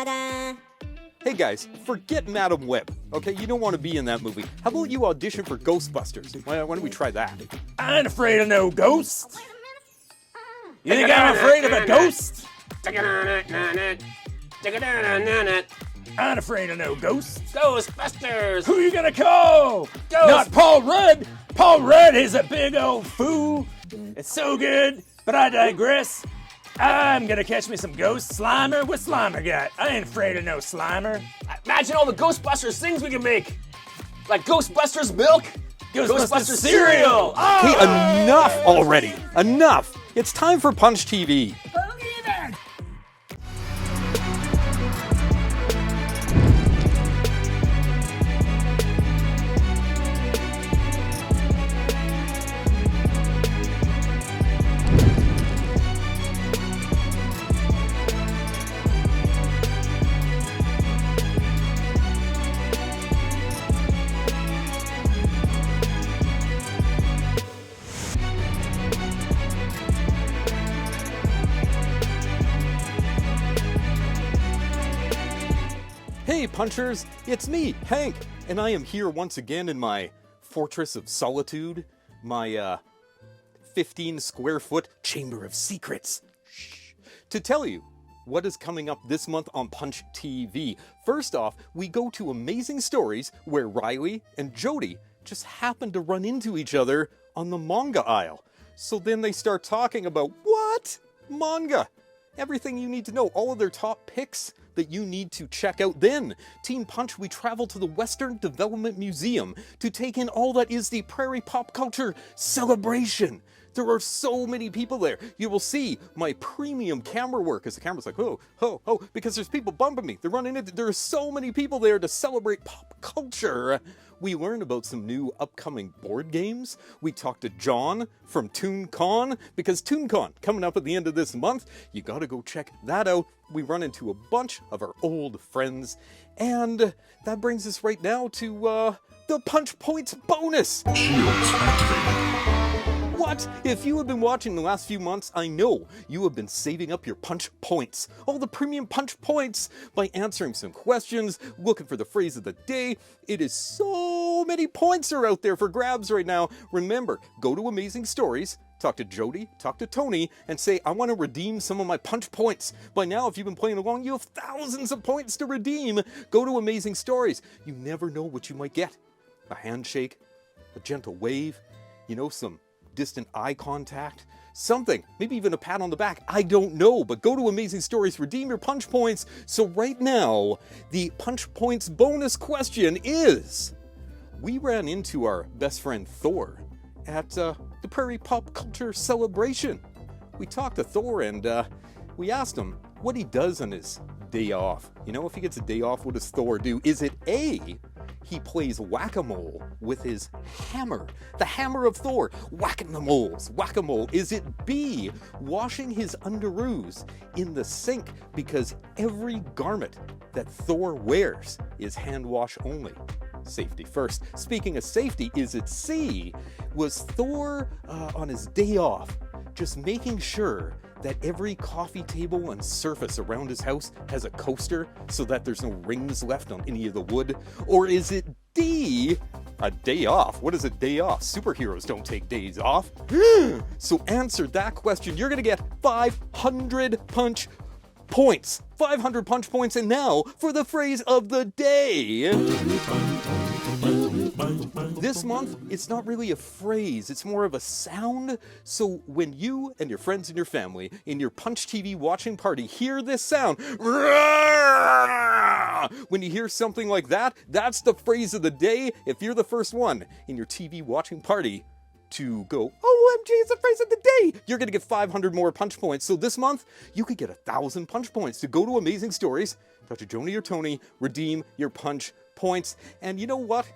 Ta-da! Hey guys, forget Madam Web, okay? You don't want to be in that movie. How about you audition for Ghostbusters? Why don't we try that? I ain't afraid of no ghost. You think I'm afraid of a ghost? I ain't afraid of no ghost. Ghostbusters! Who you gonna call? Ghost. Not Paul Rudd. Paul Rudd is a big old fool. It's so good, but I digress. I'm gonna catch me some ghost Slimer. What Slimer got? I ain't afraid of no Slimer. Imagine all the Ghostbusters things we can make. Like Ghostbusters milk, Ghostbusters cereal. Oh! Hey, enough already! Enough! It's time for Punch TV. Hey Punchers, it's me, Hank, and I am here once again in my Fortress of Solitude, my 15 square foot Chamber of Secrets, to tell you what is coming up this month on Punch TV. First off, we go to Amazing Stories where Riley and Jody just happen to run into each other on the manga aisle. So then they start talking about, what? Manga! Everything you need to know, all of their top picks that you need to check out. Then, Team Punch, we travel to the Western Development Museum to take in all that is the Prairie Pop Culture Celebration. There are so many people there. You will see my premium camera work as the camera's like, oh, because there's people bumping me. They're running into, there are so many people there to celebrate pop culture. We learn about some new upcoming board games. We talk to John from ToonCon, because ToonCon coming up at the end of this month. You gotta go check that out. We run into a bunch of our old friends. And that brings us right now to the Punch Points bonus. Shields activated. What? If you have been watching the last few months, I know you have been saving up your Punch Points. All the premium Punch Points by answering some questions, looking for the phrase of the day. It is so many points are out there for grabs right now. Remember, go to Amazing Stories, talk to Jody, talk to Tony, and say, I want to redeem some of my Punch Points. By now, if you've been playing along, you have thousands of points to redeem. Go to Amazing Stories. You never know what you might get. A handshake, a gentle wave, you know, some distant eye contact, something, maybe even a pat on the back. I don't know, but go to Amazing Stories, redeem your Punch Points. So right now, the Punch Points bonus question is, we ran into our best friend Thor at the Prairie Pop Culture Celebration. We talked to Thor and we asked him what he does on his day off. You know, if he gets a day off, what does Thor do? Is it A, he plays whack-a-mole with his hammer, the hammer of Thor, whacking the moles, whack-a-mole? Is it B, washing his underoos in the sink because every garment that Thor wears is hand wash only? Safety first. Speaking of safety, is it C, was Thor on his day off just making sure that every coffee table and surface around his house has a coaster so that there's no rings left on any of the wood? Or is it D, a day off? What is a day off? Superheroes don't take days off. So answer that question. You're gonna get 500 Punch Points. 500 Punch Points. And now for the phrase of the day. This month, it's not really a phrase, it's more of a sound. So when you and your friends and your family in your Punch TV watching party hear this sound, when you hear something like that, that's the phrase of the day. If you're the first one in your TV watching party to go, OMG, it's the phrase of the day, you're gonna get 500 more Punch Points. So this month, you could get 1,000 Punch Points to go to Amazing Stories, talk to Jody or Tony, redeem your Punch Points. And you know what?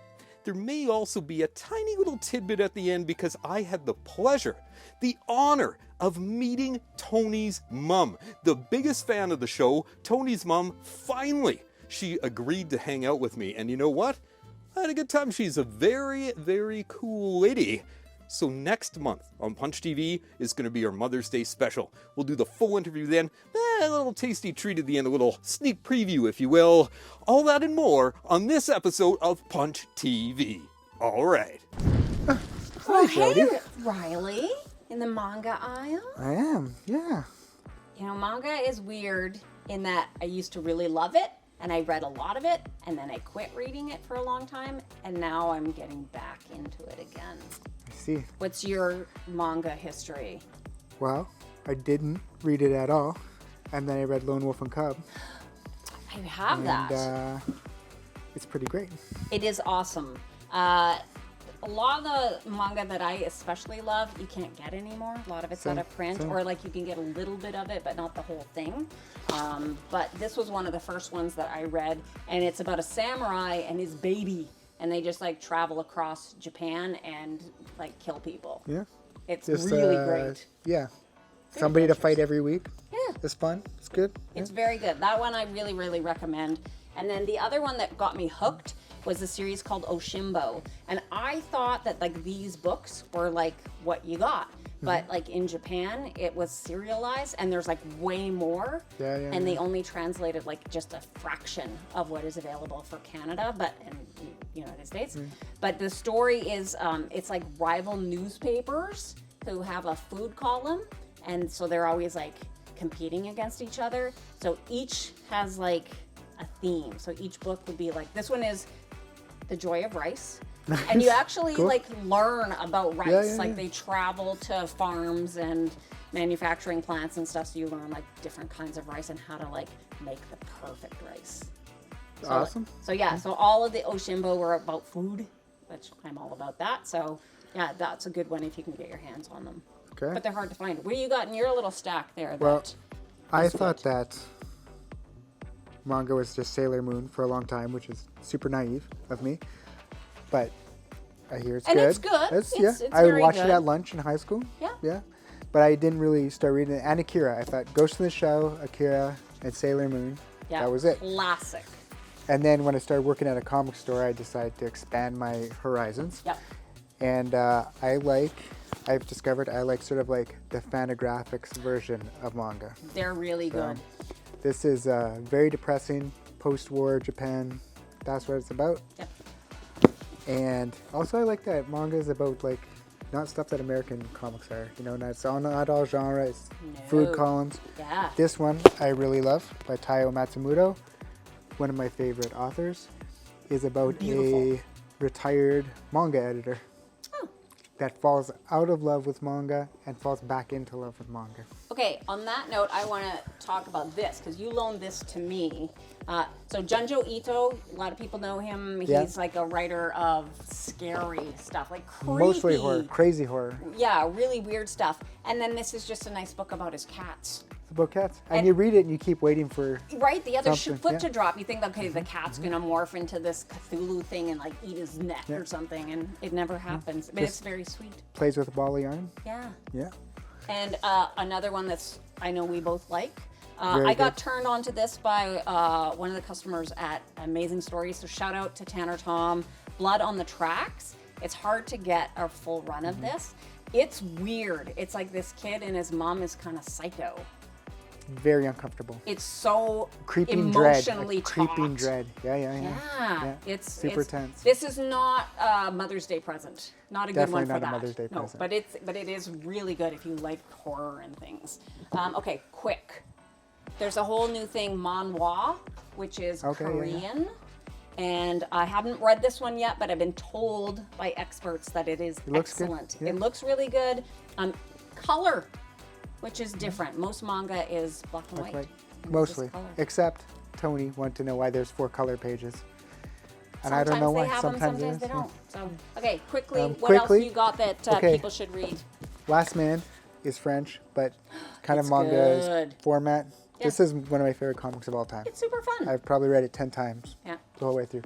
There may also be a tiny little tidbit at the end because I had the pleasure, the honor of meeting Tony's mom. The biggest fan of the show, Tony's mom, finally, she agreed to hang out with me. And you know what? I had a good time. She's a very, very cool lady. So next month on Punch TV is going to be our Mother's Day special. We'll do the full interview then. a little tasty treat at the end, a little sneak preview, if you will. All that and more on this episode of Punch TV. All right. Oh, Jody. hey, Riley, in the manga aisle. I am, yeah. You know, manga is weird in that I used to really love it, and I read a lot of it, and then I quit reading it for a long time, and now I'm getting back into it again. I see. What's your manga history? Well, I didn't read it at all, and then I read Lone Wolf and Cub. I have that. And it's pretty great. It is awesome. A lot of the manga that I especially love, you can't get anymore. A lot of it's out of print, same. or like you can get a little bit of it, but not the whole thing. But this was one of the first ones that I read, and it's about a samurai and his baby, and they just like travel across Japan and like kill people. Yeah. It's Just, really great. Yeah. Somebody to fight every week. Yeah. It's fun. It's good. It's very good. That one I really, really recommend. And then the other one that got me hooked was a series called Oshimbo. And I thought that like these books were like what you got. But like in Japan, it was serialized and there's like way more. Yeah, yeah, and they yeah. only translated like just a fraction of what is available for Canada, but in United States. But the story is, it's like rival newspapers who have a food column. And so they're always like competing against each other. So each has like a theme. So each book would be like, this one is The Joy of Rice. And you actually Cool. like learn about rice. Yeah, yeah, like yeah. they travel to farms and manufacturing plants and stuff. So you learn like different kinds of rice and how to like make the perfect rice. So, Awesome. So yeah, so all of the Oshimbo were about food, which I'm all about that. So yeah, that's a good one if you can get your hands on them. Okay. But they're hard to find. What do you got in your little stack there? Well, that I is thought good? that manga was just Sailor Moon for a long time, which is super naive of me. But I hear it's And good. it's good. It's I would very watch it good. at lunch in high school. Yeah. Yeah. But I didn't really start reading it. And Akira. I thought Ghost in the Shell, Akira, and Sailor Moon. Yeah, That was it. Classic. And then when I started working at a comic store, I decided to expand my horizons. Yep. And I've discovered I like sort of like the Fantagraphics version of manga. They're really good. This is very depressing, post-war Japan. That's what it's about. Yep. And also I like that manga is about like not stuff that American comics are. You know, not all genre. It's food No. columns. Yeah. This one I really love by Taiyo Matsumoto. One of my favorite authors is about Beautiful. a retired manga editor Oh. that falls out of love with manga and falls back into love with manga. Okay, on that note, I want to talk about this because you loaned this to me. So Junjo Ito, a lot of people know him. He's Yeah. like a writer of scary stuff, like creepy. Mostly horror, crazy horror. Yeah, really weird stuff. And then this is just a nice book about his cats. It's about cats. And And- you read it and you keep waiting for... Right, the other Something, foot yeah. to drop. You think, okay, the cat's gonna morph into this Cthulhu thing and like eat his neck or something, and it never happens. But it's very sweet. Plays with a ball of yarn. Yeah. Yeah. And another one that's I know we both like. Very I got good. turned on to this by one of the customers at Amazing Stories. So shout out to Tanner Tom. Blood on the Tracks. It's hard to get a full run of this. It's weird. It's like this kid and his mom is kind of psycho. Very uncomfortable. It's so Creeping dread. emotionally Like creeping taut. dread. Yeah. Yeah, it's super it's, tense. This is not a Mother's Day present. Not a good Definitely one for not a that. Mother's Day no, present. but it is really good if you like horror and things. Okay, quick. There's a whole new thing, manhwa, which is Okay, yeah, Korean. And I haven't read this one yet, but I've been told by experts that it is looks good, excellent. yeah. It looks really good. Color, which is different. Most manga is black and white. Right. And this is Mostly. color. Except Tony wanted to know why there's 4 color pages. And I don't Sometimes know they why. have Sometimes them, sometimes they it is, don't. So, okay, quickly, what quickly, else you got that okay. people should read? yeah. Last Man is French, but kind of It's manga good. format. Yeah. This is one of my favorite comics of all time. It's super fun. I've probably read it 10 times Yeah. the whole way through.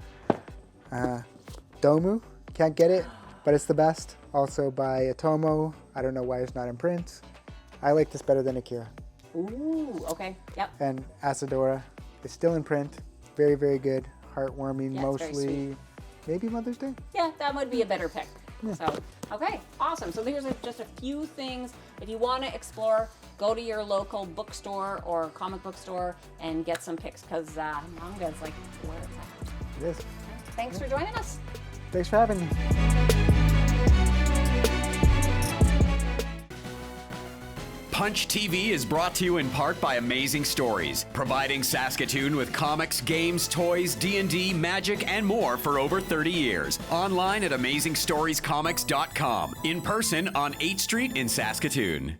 Domu, can't get it, but it's the best. Also by Atomo. I don't know why it's not in print. I like this better than Akira. Ooh, okay. Yep. And Asadora is still in print. Very, very good. Heartwarming, Yeah, it's very mostly. Maybe Mother's Day? Yeah, that would be a better pick. So, okay, awesome. So here's just a few things. If you want to explore go to your local bookstore or comic book store and get some picks, because manga is like where it's at. It is. Thanks for joining us. Thanks for having me. Punch TV is brought to you in part by Amazing Stories, providing Saskatoon with comics, games, toys, D&D, magic, and more for over 30 years. Online at AmazingStoriesComics.com. In person on 8th Street in Saskatoon.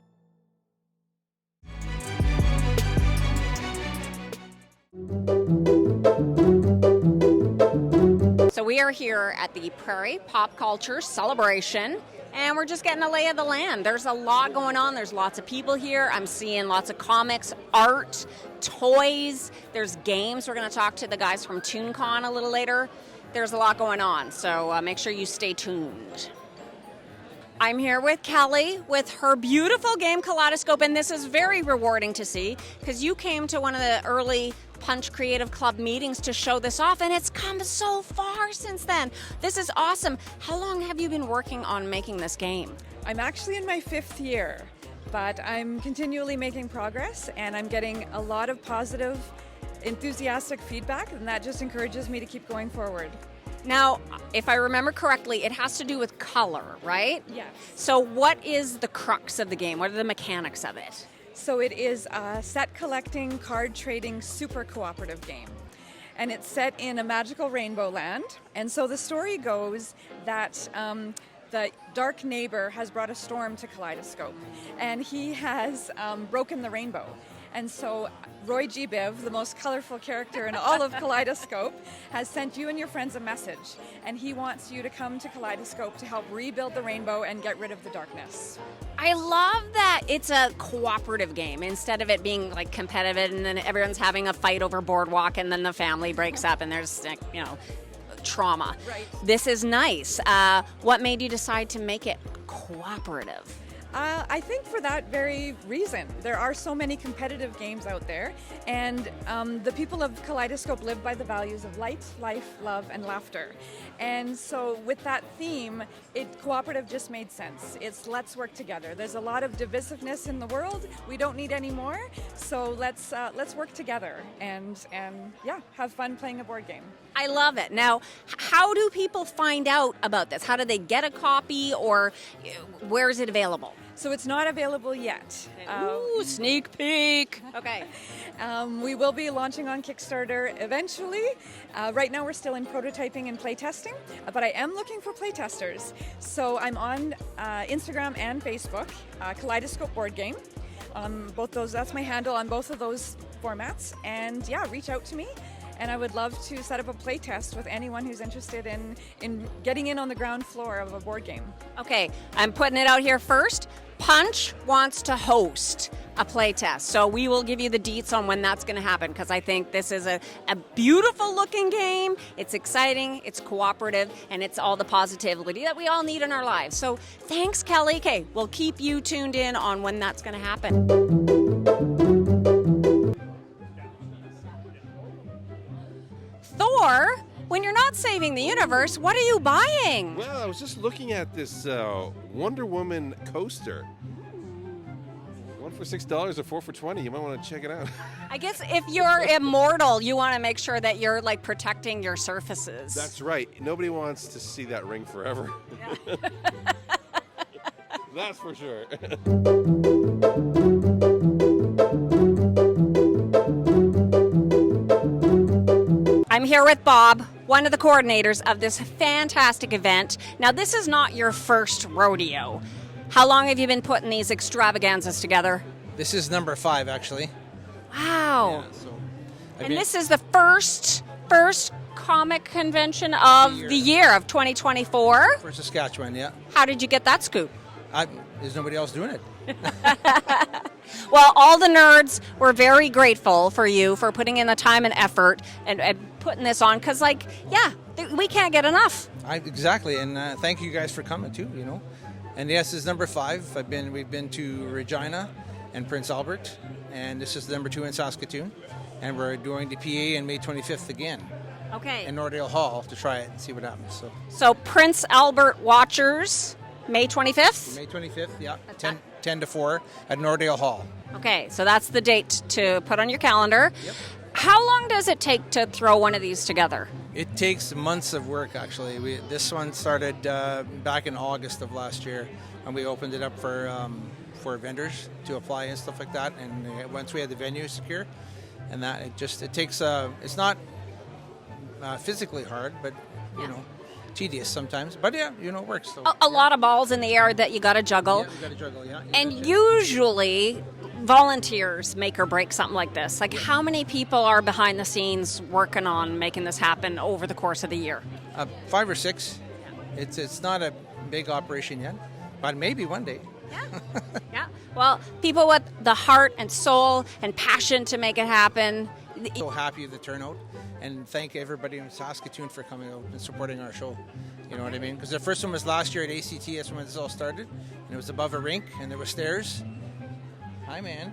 So we are here at the Prairie Pop Culture Celebration, and we're just getting a lay of the land. There's a lot going on. There's lots of people here. I'm seeing lots of comics, art, toys. There's games. We're going to talk to the guys from ToonCon a little later. There's a lot going on, so make sure you stay tuned. I'm here with Kelly with her beautiful game Kaleidoscope, and this is very rewarding to see because you came to one of the early Punch Creative Club meetings to show this off, and it's come so far since then. This is awesome. How long have you been working on making this game? I'm actually in my 5th year, but I'm continually making progress, and I'm getting a lot of positive, enthusiastic feedback, and that just encourages me to keep going forward. Now, if I remember correctly, it has to do with color, right? Yes. So what is the crux of the game? What are the mechanics of it? So it is a set collecting, card trading, super cooperative game. And it's set in a magical rainbow land. And so the story goes that the dark neighbor has brought a storm to Kaleidoscope, and he has broken the rainbow. And so Roy G. Biv, the most colorful character in all of Kaleidoscope, has sent you and your friends a message. And he wants you to come to Kaleidoscope to help rebuild the rainbow and get rid of the darkness. I love that it's a cooperative game instead of it being like competitive and then everyone's having a fight over Boardwalk and then the family breaks up and there's, you know, trauma. Right. This is nice. What made you decide to make it cooperative? I think for that very reason. There are so many competitive games out there, and the people of Kaleidoscope live by the values of light, life, love, and laughter. And so with that theme, cooperative just made sense. It's let's work together. There's a lot of divisiveness in the world. We don't need any more, so let's work together and yeah, have fun playing a board game. I love it. Now, how do people find out about this? How do they get a copy, or where is it available? So it's not available yet. Ooh, sneak peek. Okay. We will be launching on Kickstarter eventually. Right now we're still in prototyping and playtesting, but I am looking for playtesters. So I'm on Instagram and Facebook, Kaleidoscope Board Game. Both those, that's my handle on both of those formats. And yeah, reach out to me. And I would love to set up a play test with anyone who's interested in getting in on the ground floor of a board game. Okay, I'm putting it out here first. Punch wants to host a play test, so we will give you the deets on when that's going to happen, because I think this is a beautiful looking game. It's exciting, it's cooperative, and it's all the positivity that we all need in our lives. So thanks, Kelly. Okay, we'll keep you tuned in on when that's going to happen. Thor, when you're not saving the universe, what are you buying? Well, I was just looking at this Wonder Woman coaster. One for $6 or 4 for $20. You might want to check it out. I guess if you're immortal, you want to make sure that you're like protecting your surfaces. That's right. Nobody wants to see that ring forever. Yeah. That's for sure. I'm here with Bob, one of the coordinators of this fantastic event. Now, this is not your first rodeo. How long have you been putting these extravaganzas together? This is number 5, actually. Wow. Yeah, so and this is the first comic convention of the year of 2024. For Saskatchewan, yeah. How did you get that scoop? There's nobody else doing it. Well, all the nerds were very grateful for you for putting in the time and effort and putting this on, because, like, yeah, we can't get enough. Exactly, and thank you guys for coming too. You know, and yes, this is number 5. We've been to Regina and Prince Albert, and this is number 2 in Saskatoon, and we're doing the PA on May 25th again. Okay. In Nordale Hall to try it and see what happens. So Prince Albert watchers, May 25th. May 25th, yeah, 10 to 4 at Nordale Hall. Okay, so that's the date to put on your calendar. Yep. How long does it take to throw one of these together? It takes months of work, actually. This one started back in August of last year, and we opened it up for vendors to apply and stuff like that. And once we had the venue secure, and that it takes. It's not physically hard, but tedious sometimes. But yeah, it works. So, A lot of balls in the air that you got to juggle. Yeah, you got to juggle. Yeah. And usually, volunteers make or break something like this. Like, how many people are behind the scenes working on making this happen over the course of the year? 5 or 6. It's not a big operation yet, but maybe one day. Yeah. Well, people with the heart and soul and passion to make it happen. So happy with the turnout, and thank everybody in Saskatoon for coming out and supporting our show. You know what I mean? Because the first one was last year at ACT. That's when this all started, and it was above a rink, and there were stairs. Hi, man.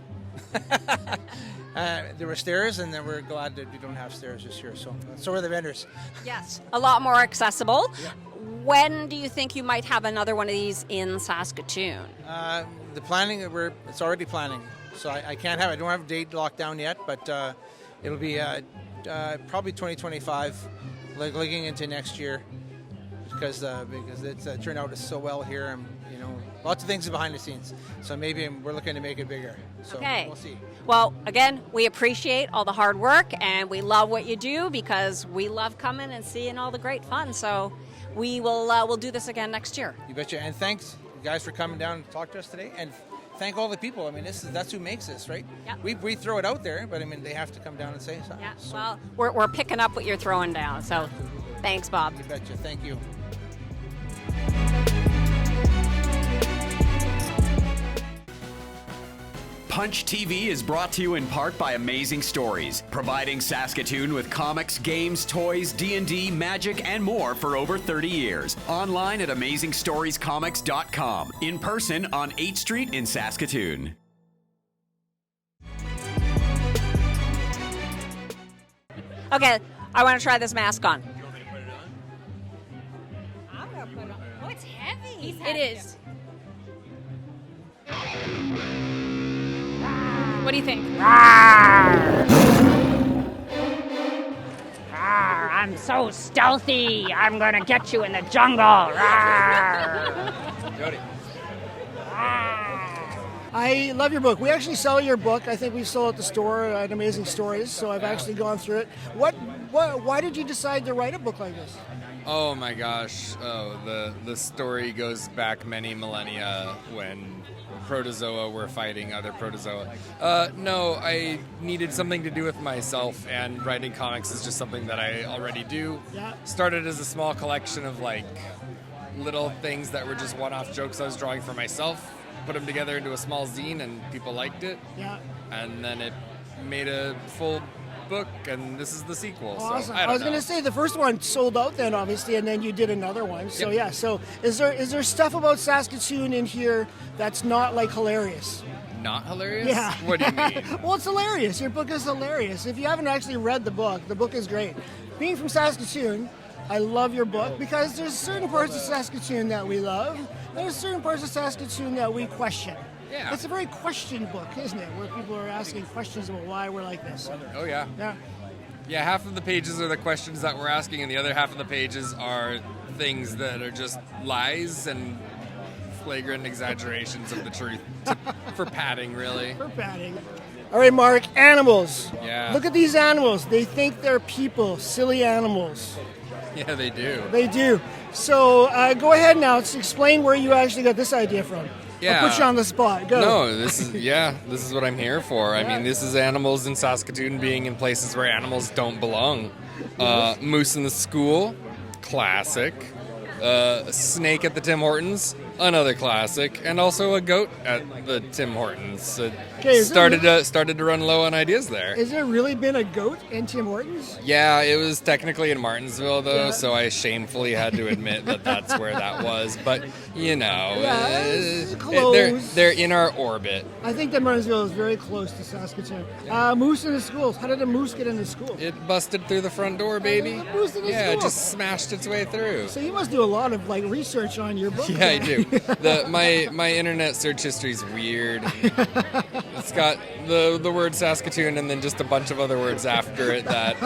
There were stairs, and then we're glad that we don't have stairs this year. So are the vendors. Yes, a lot more accessible. Yeah. When do you think you might have another one of these in Saskatoon? The planning, it's already planning. So I don't have a date locked down yet, but it'll be probably 2025, looking into next year, because the turnout is so well here, and lots of things behind the scenes. So maybe we're looking to make it bigger. So Okay. We'll see. Well, again, we appreciate all the hard work, and we love what you do because we love coming and seeing all the great fun. So we will we'll do this again next year. You betcha. And thanks, guys, for coming down and talk to us today. And thank all the people. I mean, that's who makes this, right? Yep. We throw it out there, but I mean, they have to come down and say something. Yeah. So, Well, we're picking up what you're throwing down. So thanks, Bob. you betcha. Thank you. Punch TV is brought to you in part by Amazing Stories, providing Saskatoon with comics, games, toys, D&D, magic, and more for over 30 years. Online at AmazingStoriesComics.com. In person on 8th Street in Saskatoon. Okay, I want to try this mask on. You want me to put it on? I'm gonna put it on. Oh, it's heavy. It is. What do you think? I'm so stealthy. I'm gonna get you in the jungle. Jody. I love your book. We actually sell your book. I think we sold at the store at Amazing Stories, so I've actually gone through it. Why did you decide to write a book like this? Oh my gosh, the story goes back many millennia when protozoa were fighting other protozoa. No, I needed something to do with myself, and writing comics is just something that I already do. Yeah. Started as a small collection of like little things that were just one-off jokes I was drawing for myself, put them together into a small zine, and people liked it. Yeah. And then it made a full book, and this is the sequel. Awesome. So, I was going to say the first one sold out then, obviously, and then you did another one. So yeah. So is there stuff about Saskatoon in here that's not like hilarious? Not hilarious? Yeah. What do you mean? Well, it's hilarious. Your book is hilarious. If you haven't actually read the book is great. Being from Saskatoon, I love your book because there's certain parts of Saskatoon that we love. There's certain parts of Saskatoon that we question. Yeah. It's a very question book, isn't it? Where people are asking questions about why we're like this. Oh, yeah. Yeah. Yeah, half of the pages are the questions that we're asking, and the other half of the pages are things that are just lies and flagrant exaggerations of the truth for padding, really. For padding. All right, Mark, animals. Yeah. Look at these animals. They think they're people, silly animals. Yeah, they do. They do. So go ahead now. Explain where you actually got this idea from. Yeah. I'll put you on the spot. Go. No, this is what I'm here for. I mean, this is animals in Saskatoon being in places where animals don't belong. Moose in the school, classic. Snake at the Tim Hortons, another classic, and also a goat at the Tim Hortons. Started to run low on ideas there. Has there really been a goat in Tim Hortons? Yeah, it was technically in Martinsville though, Yeah. so I shamefully had to admit that that's where that was. But it's close. they're in our orbit. I think that Martinsville is very close to Saskatoon. Moose in the schools. How did a moose get in the school? It busted through the front door, baby. Moose in the Yeah, it school. just smashed its way through. So you must do a lot of research on your book. Yeah, I do. My internet search history is weird. It's got the word Saskatoon and then just a bunch of other words after it that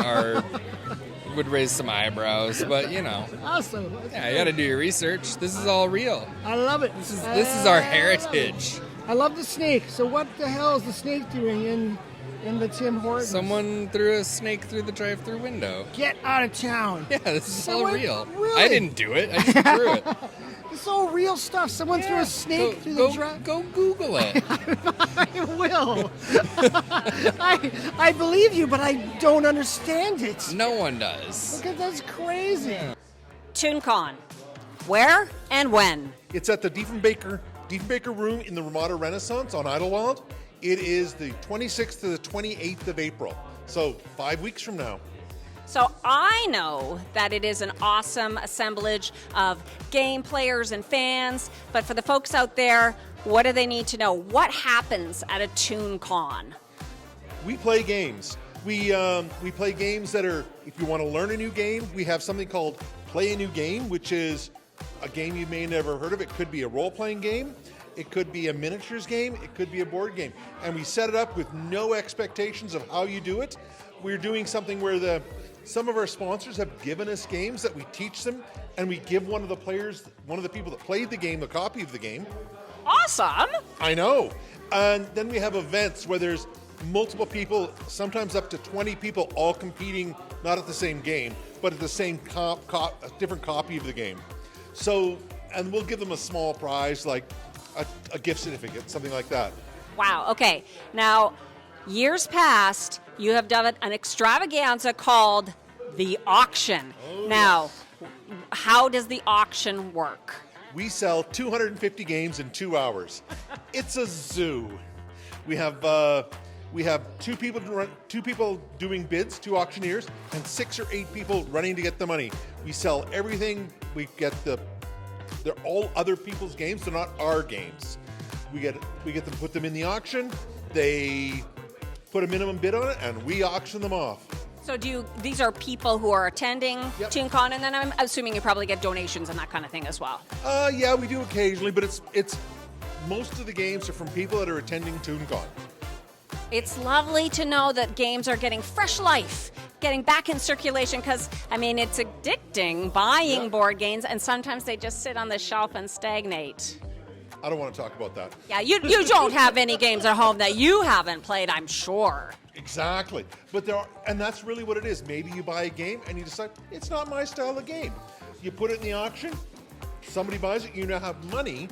would raise some eyebrows, but you know. Awesome. Yeah, you got to do your research. This is all real. I love it. This is our heritage. I love the snake. So what the hell is the snake doing in the Tim Hortons? Someone threw a snake through the drive-thru window. Get out of town. Yeah, this is all real. Really? I didn't do it. I just threw it. It's all real stuff. Someone threw a snake through the drive. Go Google it. I will. I believe you, but I don't understand it. No one does. Look at that's crazy. Yeah. ToonCon. Where and when? It's at the Diefenbaker Room in the Ramada Renaissance on Idlewild. It is the 26th to the 28th of April. So 5 weeks from now. So I know that it is an awesome assemblage of game players and fans, but for the folks out there, what do they need to know? What happens at a ToonCon? We play games. We play games that are, if you want to learn a new game, we have something called Play a New Game, which is a game you may never heard of. It could be a role-playing game. It could be a miniatures game. It could be a board game. And we set it up with no expectations of how you do it. We're doing something where some of our sponsors have given us games that we teach them, and we give one of the people that played the game, a copy of the game. Awesome! I know. And then we have events where there's multiple people, sometimes up to 20 people, all competing, not at the same game, but at the same a different copy of the game. So, and we'll give them a small prize, like a gift certificate, something like that. Wow, okay. Now, years past, you have done an extravaganza called the auction. Oh, now, how does the auction work? We sell 250 games in 2 hours. It's a zoo. We have two people doing bids, 2 auctioneers, and 6 or 8 people running to get the money. We sell everything. We get they're all other people's games. They're not our games. We get them, put them in the auction. They put a minimum bid on it, and we auction them off. So these are people who are attending ToonCon, and then I'm assuming you probably get donations and that kind of thing as well. Yeah, we do occasionally, but it's most of the games are from people that are attending ToonCon. It's lovely to know that games are getting fresh life, getting back in circulation, because, I mean, it's addicting buying board games, and sometimes they just sit on the shelf and stagnate. I don't want to talk about that. Yeah, you don't have any games at home that you haven't played, I'm sure. Exactly. But and that's really what it is. Maybe you buy a game and you decide, it's not my style of game. You put it in the auction, somebody buys it, you now have money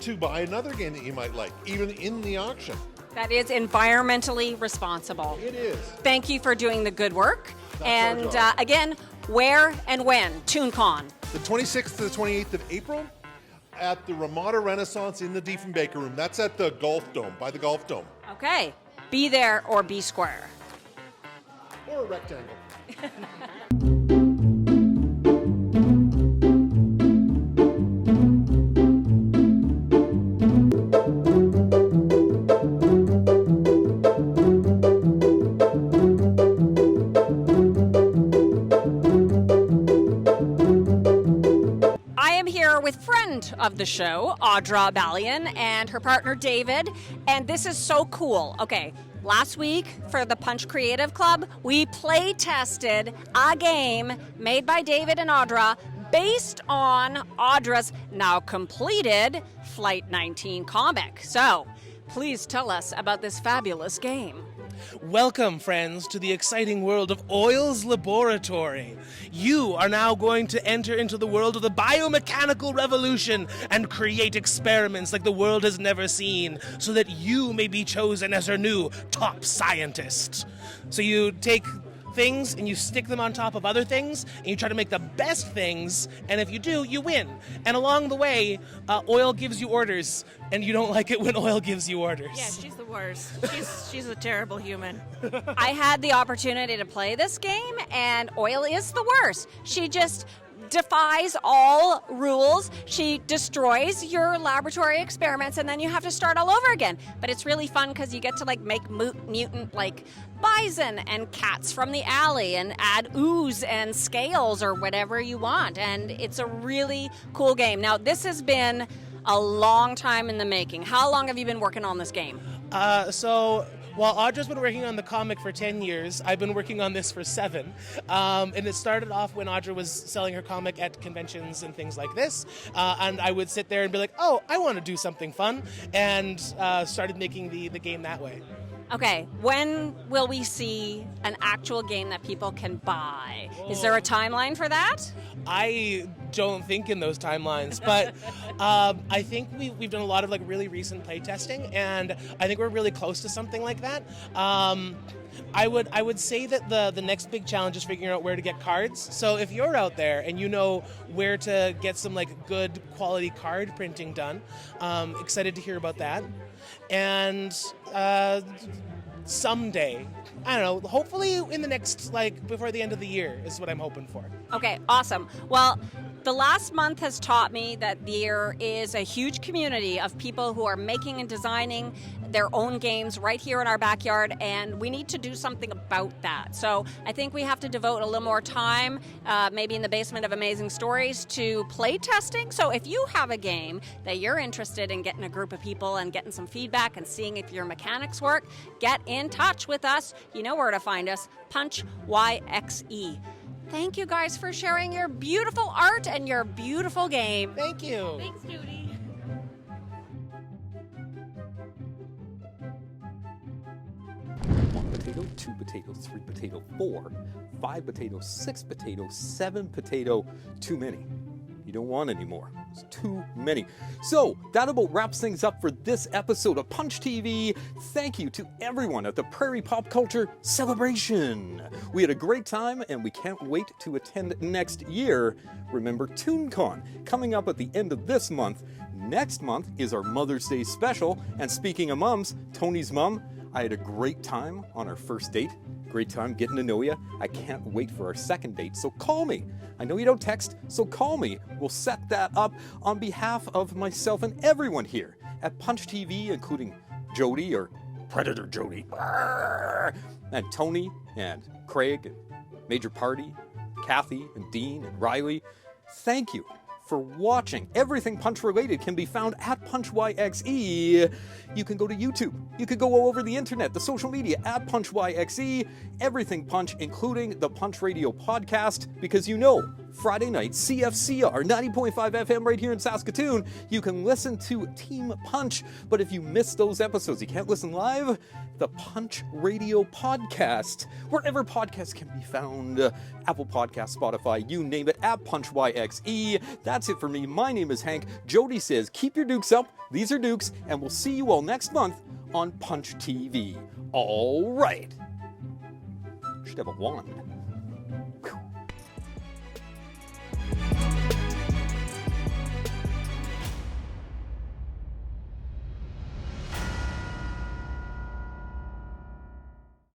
to buy another game that you might like, even in the auction. That is environmentally responsible. It is. Thank you for doing the good work. That's our job. Again, where and when? ToonCon. The 26th to the 28th of April at the Ramada Renaissance in the Diefenbaker Room. That's at the Golf Dome, by the Golf Dome. Okay. Be there or be square. Or a rectangle. Friend of the show, Audra Ballion, and her partner David, and this is so cool. Okay, last week for the Punch Creative Club, we play tested a game made by David and Audra based on Audra's now completed Flight 19 comic. So, please tell us about this fabulous game. Welcome, friends, to the exciting world of Oil's Laboratory. You are now going to enter into the world of the biomechanical revolution and create experiments like the world has never seen, so that you may be chosen as our new top scientist. So you take things and you stick them on top of other things, and you try to make the best things, and if you do, you win. And along the way, Oil gives you orders, and you don't like it when Oil gives you orders. Yeah, she's the worst. She's a terrible human. I had the opportunity to play this game, and Oil is the worst. She just defies all rules. She destroys your laboratory experiments, and then you have to start all over again. But it's really fun because you get to make mutant bison and cats from the alley and add ooze and scales or whatever you want. And it's a really cool game. Now, this has been a long time in the making. How long have you been working on this game? So while Audra's been working on the comic for 10 years, I've been working on this for 7. And it started off when Audra was selling her comic at conventions and things like this. And I would sit there and be like, oh, I want to do something fun. And started making the game that way. Okay, when will we see an actual game that people can buy? Is there a timeline for that? I don't think in those timelines, but I think we've done a lot of like really recent playtesting, and I think we're really close to something like that. I would say that the next big challenge is figuring out where to get cards. So if you're out there and you know where to get some like good quality card printing done, excited to hear about that. And someday, I don't know, hopefully in the next, like, before the end of the year is what I'm hoping for. Okay, awesome. Well, the last month has taught me that there is a huge community of people who are making and designing their own games right here in our backyard, and we need to do something about that. So I think we have to devote a little more time, maybe in the basement of Amazing Stories, to play testing. So if you have a game that you're interested in getting a group of people and getting some feedback and seeing if your mechanics work, get in touch with us. You know where to find us, Punch YXE. Thank you guys for sharing your beautiful art and your beautiful game. Thank you. Thanks, Jody. One potato, 2 potatoes, 3 potato, 4, 5 potatoes, 6 potatoes, 7 potato, too many. You don't want any more. It's too many. So that about wraps things up for this episode of Punch TV. Thank you to everyone at the Prairie Pop Culture Celebration. We had a great time and we can't wait to attend next year. Remember ToonCon coming up at the end of this month. Next month is our Mother's Day special. And speaking of mums, Tony's mom, I had a great time on our first date. Great time getting to know you. I can't wait for our second date, so call me. I know you don't text, so call me. We'll set that up on behalf of myself and everyone here at Punch TV, including Jody, or Predator Jody, and Tony, and Craig, and Major Party, Kathy, and Dean, and Riley. Thank you for watching. Everything Punch related can be found at Punch YXE. You can go to YouTube. You could go all over the internet, the social media at Punch YXE. Everything Punch, including the Punch Radio podcast, because you know, Friday night, CFCR 90.5 FM right here in Saskatoon, you can listen to Team Punch. But if you miss those episodes, you can't listen live, the Punch Radio podcast, wherever podcasts can be found, Apple Podcasts, Spotify, you name it, at Punch YXE. That's it for me. My name is Hank. Jody says, keep your dukes up. These are Dukes, and we'll see you all next month on Punch TV. All right. Should have a wand. Whew.